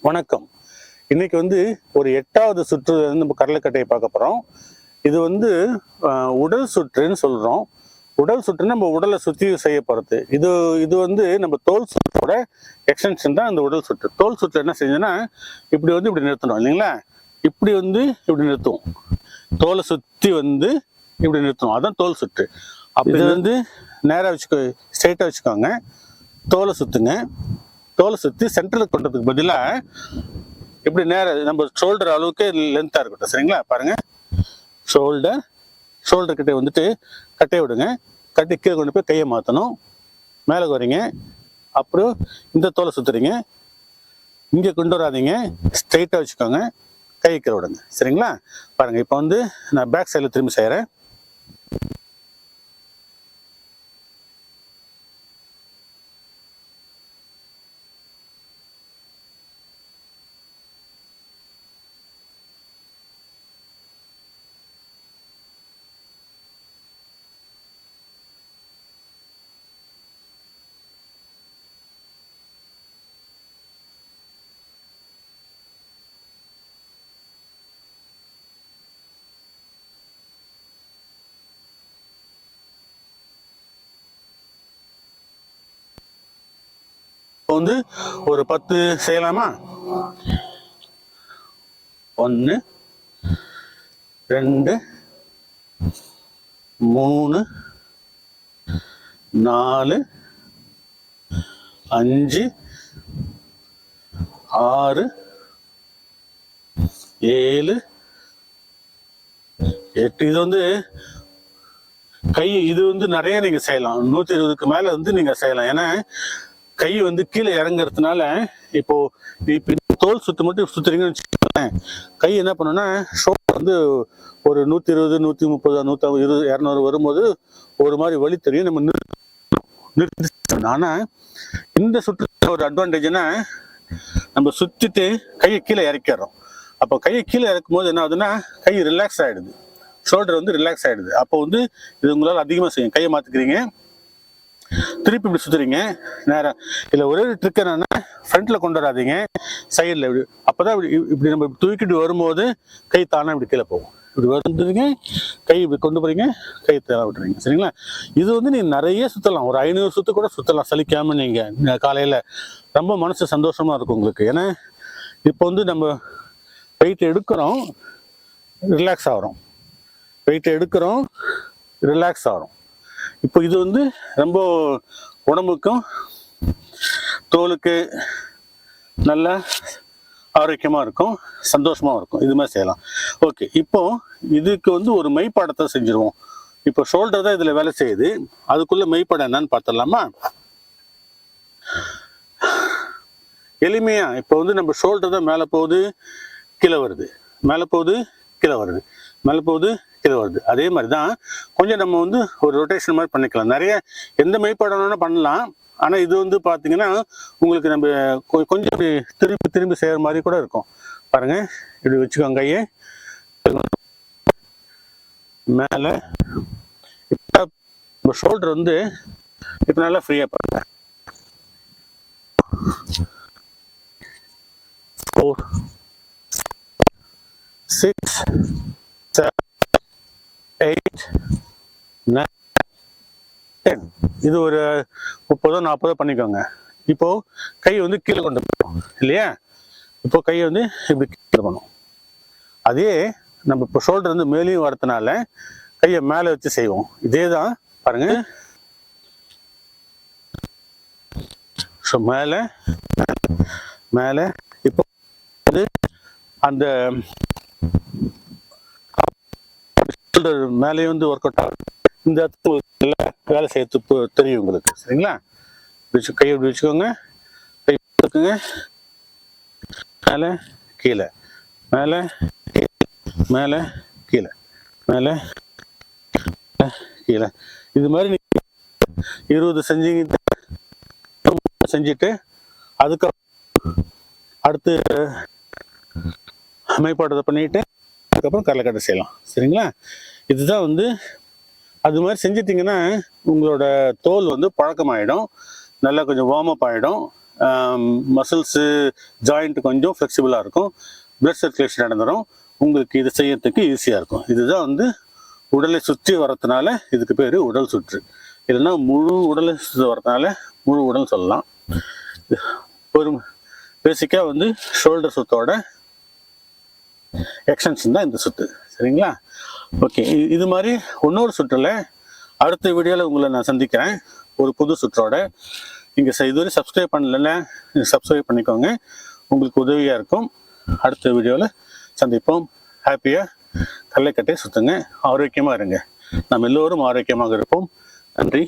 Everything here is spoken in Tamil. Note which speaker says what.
Speaker 1: வணக்கம். இன்னைக்கு ஒரு 8வது சுற்று நம்ம கடலைக்கட்டையை பார்க்க போறோம். இது உடல் சுற்றுன்னு சொல்றோம். உடல் சுற்று நம்ம உடலை சுற்றி செய்ய போறது. இது நம்ம தோல் சுற்றோட எக்ஸ்டென்ஷன் தான் அந்த உடல் சுற்று. தோல் சுற்று என்ன செஞ்சதுன்னா இப்படி நிறுத்தணும் இல்லைங்களா? இப்படி நிறுத்துவோம். தோலை சுற்றி இப்படி நிறுத்தணும். அதான் தோல் சுற்று. அப்படி இது நேராக வச்சுக்கோ, ஸ்ட்ரைட்டாக வச்சுக்கோங்க. தோலை சுத்துங்க. தோலை சுற்றி சென்டருக்கு கொண்டதுக்கு பதிலாக இப்படி நேரம் நம்ம ஷோல்டர் அளவுக்கு லென்த்தாக இருக்கட்டும். சரிங்களா? பாருங்க, ஷோல்டர் கிட்டே கட்டையை விடுங்க. கட்டி கீழே கொண்டு போய் கையை மாற்றணும். மேலே வரீங்க. அப்புறம் இந்த தோலை சுற்றுறீங்க. இங்கே கொண்டு வராதிங்க, ஸ்ட்ரைட்டாக வச்சுக்கோங்க. கையை கீழே விடுங்க. சரிங்களா? பாருங்க, இப்போ நான் பேக் சைடில் திரும்பி செய்கிறேன். ஒரு 10 செய்யலாமா? 1 2 3 4 5 6 7 8. கை நிறைய நீங்க செய்யலாம். 120க்கு மேல நீங்க செய்யலாம். ஏன்னா கை கீழே இறங்குறதுனால இப்போ தோல் சுத்து மட்டும் சுத்துறீங்கன்னு வச்சுக்கோங்களேன். கை என்ன பண்ணுன்னா ஷோல்டர் ஒரு 120 130 120 200 வரும்போது ஒரு மாதிரி வலி தெரியும். நம்ம நிறுத்தி. ஆனா இந்த சுற்று ஒரு அட்வான்டேஜ்னா நம்ம சுத்திட்டு கையை கீழே இறக்கிறோம். அப்போ கையை கீழே இறக்கும் போது என்ன ஆகுதுன்னா கை ரிலாக்ஸ் ஆயிடுது. ஷோல்டர் ரிலாக்ஸ் ஆயிடுது. அப்போ இது உங்களால் அதிகமாக செய்யும். கையை மாத்திக்கிறீங்க, திருப்பி இப்படி சுத்துறீங்க நேரம். இல்லை ஒரே ட்ரிக் என்னன்னா, ஃப்ரண்ட்ல கொண்டு வராதிங்க, சைடில் அப்பதான் இப்படி நம்ம தூக்கிட்டு வரும்போது கை தானா இப்படி கீழே போகும். இப்படி வந்துடுங்க, கை இப்படி கொண்டு போறீங்க, கை தேவை விட்டுறீங்க. சரிங்களா? இது நீங்க நிறைய சுத்தலாம். ஒரு 500 சுத்து கூட சுத்தலாம் சலிக்காம. நீங்க காலையில ரொம்ப மனசு சந்தோஷமா இருக்கும் உங்களுக்கு. ஏன்னா இப்போ நம்ம வெயிட் எடுக்கிறோம், ரிலாக்ஸ் ஆகிறோம். வெயிட் எடுக்கிறோம், ரிலாக்ஸ் ஆகிறோம். இப்போ இது ரொம்ப உடம்புக்கும் தோலுக்கு நல்ல ஆரோக்கியமா இருக்கும், சந்தோஷமா இருக்கும். இது மாதிரி செய்யலாம். ஓகே, இப்போ இதுக்கு ஒரு மெய்ப்பாடத்தை செஞ்சிருவோம். இப்போ ஷோல்டர் தான் இதுல வேலை செய்யுது. அதுக்குள்ள மெய்ப்பாடம் என்னன்னு பார்த்துடலாமா? எளிமையா இப்போ நம்ம ஷோல்டர் தான் மேலே போகுது, கீழே வருது, மேலே போகுது, கீழே வருது, மேலே போகுது, கீழே வருது. அதே மாதிரி தான் கொஞ்சம் நம்ம ஒரு ரொட்டேஷன் மாதிரி பண்ணிக்கலாம். நிறைய எந்த மெய்ப்பாடம் பண்ணலாம். ஆனால் இது பார்த்தீங்கன்னா உங்களுக்கு நம்ம கொஞ்சம் திரும்பி திரும்பி செய்கிற மாதிரி கூட இருக்கும். பாருங்க, இப்படி வச்சுக்கோங்க. கையை மேலே. இப்போ ஷோல்டர் இப்போ நல்லா ஃப்ரீயாக பாருங்க. 4 6 7 8 9 10. இது ஒரு 30 40 பண்ணிக்கோங்க. இப்போ கை கீழே கொண்டு போகும் இல்லையா? இப்போ கையை இப்படி கீழே பண்ணும். அதே நம்ம இப்போ ஷோல்டர் மேலேயும் வரதுனால கையை மேலே வச்சு செய்வோம். இதே தான் பாருங்க. ஸோ மேலே மேலே. இப்போ அந்த மேலே ஒர்க் அவுட் ஆகுது. இந்த இடத்துல வேலை செய்யறது தெரியும் உங்களுக்கு. சரிங்களா? கையை இப்படி வச்சுக்கோங்க. கை வச்சுக்கோங்க. மேலே கீழே, மேலே மேலே கீழே, மேலே கீழே. இது மாதிரி 20 செஞ்சுட்டு அதுக்கப்புறம் அடுத்து மெய்ப்பாட்டத்தை பண்ணிட்டு அதுக்கப்புறம் கடலைக்கட்டை செய்யலாம். சரிங்களா? இதுதான் அது மாதிரி செஞ்சிட்டிங்கன்னா உங்களோட தோல் பழக்கமாயிடும். நல்லா கொஞ்சம் வார்ம் அப் ஆகிடும். மசில்ஸு ஜாயிண்ட் கொஞ்சம் ஃப்ளெக்சிபிளாக இருக்கும், பிளட் சர்க்குலேஷன் நடந்துடும், உங்களுக்கு இது செய்யறதுக்கு ஈஸியாக இருக்கும். இதுதான் வந்து உடலை சுற்றி வரதுனால இதுக்கு பேர் உடல் சுற்று. இல்லைன்னா முழு உடலை சுற்றி வரதுனால முழு உடல் சொல்லலாம். ஒரு பேசிக்காக வந்து ஷோல்டர் சுத்தோட எக்ஸ்டென்ஷன் தான் இந்த சுத்து. சரிங்களா? ஓகே, இது மாதிரி இன்னொரு சுற்றுல அடுத்த வீடியோவில் உங்களை நான் சந்திக்கிறேன் ஒரு புது சுற்றோட. நீங்கள் இதுவரை சப்ஸ்கிரைப் பண்ணலைன்னா சப்ஸ்கிரைப் பண்ணிக்கோங்க, உங்களுக்கு உதவியாக இருக்கும். அடுத்த வீடியோவில் சந்திப்போம். ஹாப்பியாக கல்லைக்கட்டை சுற்றுங்க, ஆரோக்கியமாக இருங்க. நாம் எல்லோரும் ஆரோக்கியமாக இருப்போம். நன்றி.